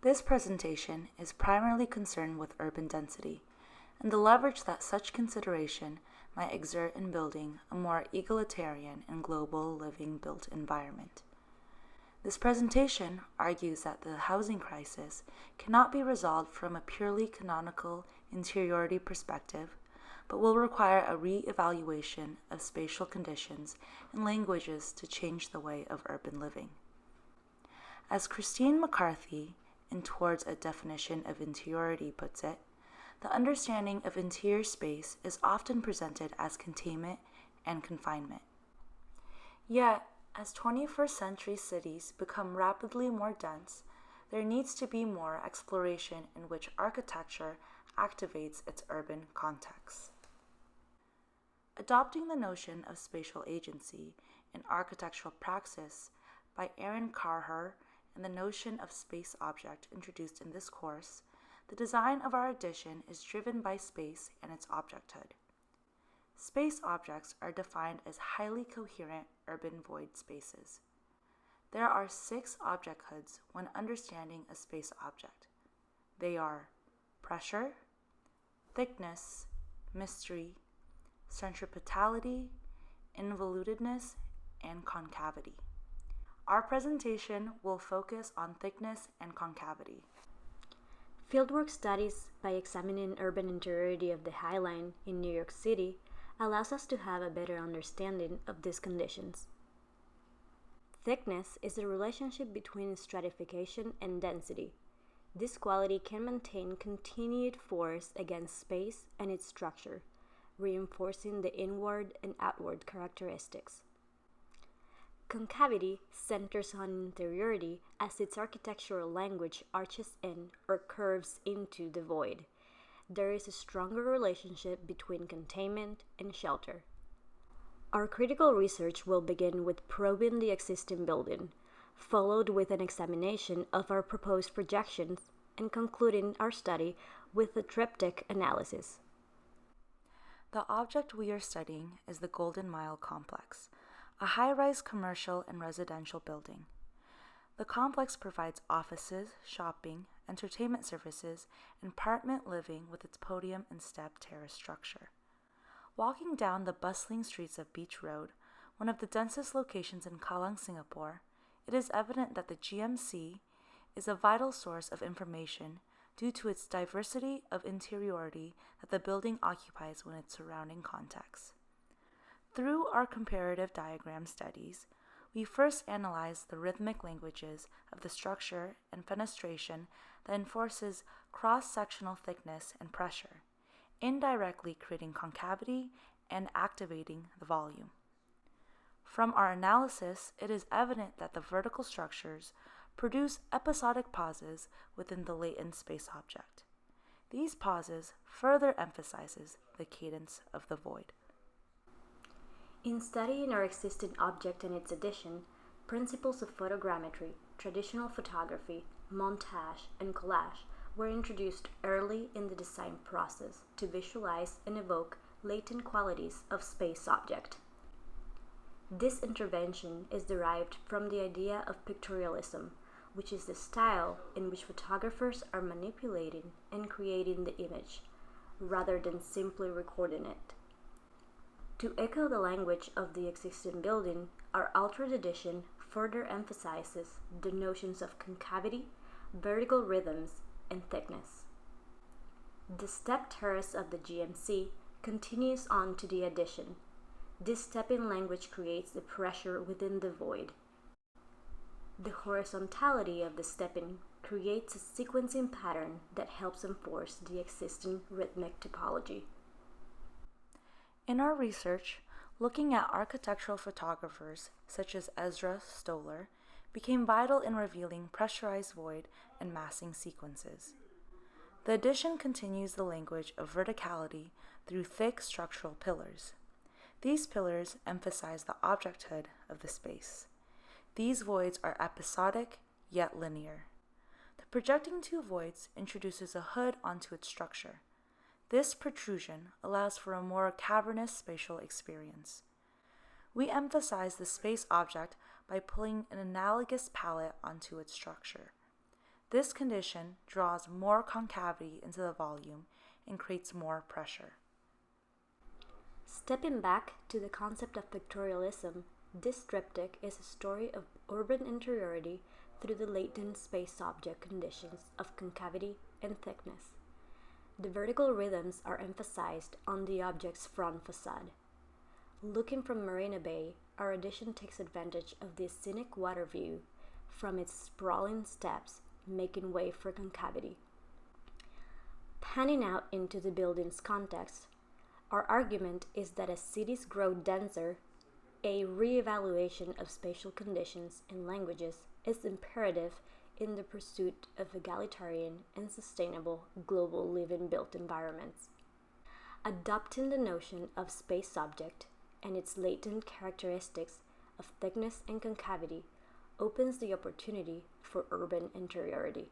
This presentation is primarily concerned with urban density and the leverage that such consideration might exert in building a more egalitarian and global living built environment. This presentation argues that the housing crisis cannot be resolved from a purely canonical interiority perspective, but will require a re-evaluation of spatial conditions and languages to change the way of urban living. As Christine McCarthy, in Towards a Definition of Interiority, puts it, the understanding of interior space is often presented as containment and confinement. Yet, as 21st century cities become rapidly more dense, there needs to be more exploration in which architecture activates its urban context. Adopting the notion of spatial agency in architectural praxis by Aaron Carher and the notion of space object introduced in this course, the design of our edition is driven by space and its objecthood. Space objects are defined as highly coherent urban void spaces. There are 6 objecthoods when understanding a space object. They are pressure, thickness, mystery, centripetality, involutedness, and concavity. Our presentation will focus on thickness and concavity. Fieldwork studies by examining urban interiority of the High Line in New York City allows us to have a better understanding of these conditions. Thickness is the relationship between stratification and density. This quality can maintain continued force against space and its structure, reinforcing the inward and outward characteristics. Concavity centers on interiority as its architectural language arches in or curves into the void. There is a stronger relationship between containment and shelter. Our critical research will begin with probing the existing building, followed with an examination of our proposed projections, and concluding our study with a triptych analysis. The object we are studying is the Golden Mile Complex, a high-rise commercial and residential building. The complex provides offices, shopping, entertainment services, and apartment living with its podium and step terrace structure. Walking down the bustling streets of Beach Road, one of the densest locations in Kallang, Singapore, it is evident that the GMC is a vital source of information due to its diversity of interiority that the building occupies within its surrounding context. Through our comparative diagram studies, we first analyzed the rhythmic languages of the structure and fenestration that enforces cross-sectional thickness and pressure, indirectly creating concavity and activating the volume. From our analysis, it is evident that the vertical structures produce episodic pauses within the latent space object. These pauses further emphasizes the cadence of the void. In studying our existing object and its addition, principles of photogrammetry, traditional photography, montage, and collage were introduced early in the design process to visualize and evoke latent qualities of space object. This intervention is derived from the idea of pictorialism, which is the style in which photographers are manipulating and creating the image, rather than simply recording it. To echo the language of the existing building, our altered edition further emphasizes the notions of concavity, vertical rhythms, and thickness. The step terrace of the GMC continues on to the addition. This stepping language creates the pressure within the void. The horizontality of the stepping creates a sequencing pattern that helps enforce the existing rhythmic topology. In our research, looking at architectural photographers such as Ezra Stoller became vital in revealing pressurized void and massing sequences. The addition continues the language of verticality through thick structural pillars. These pillars emphasize the objecthood of the space. These voids are episodic yet linear. The projecting two voids introduces a hood onto its structure. This protrusion allows for a more cavernous spatial experience. We emphasize the space object by pulling an analogous palette onto its structure. This condition draws more concavity into the volume and creates more pressure. Stepping back to the concept of pictorialism, this triptych is a story of urban interiority through the latent space object conditions of concavity and thickness. The vertical rhythms are emphasized on the object's front facade. Looking from Marina Bay, our edition takes advantage of the scenic water view from its sprawling steps, making way for concavity. Panning out into the building's context, our argument is that as cities grow denser, a re-evaluation of spatial conditions and languages is imperative in the pursuit of egalitarian and sustainable global living built environments. Adopting the notion of space object and its latent characteristics of thickness and concavity opens the opportunity for urban interiority.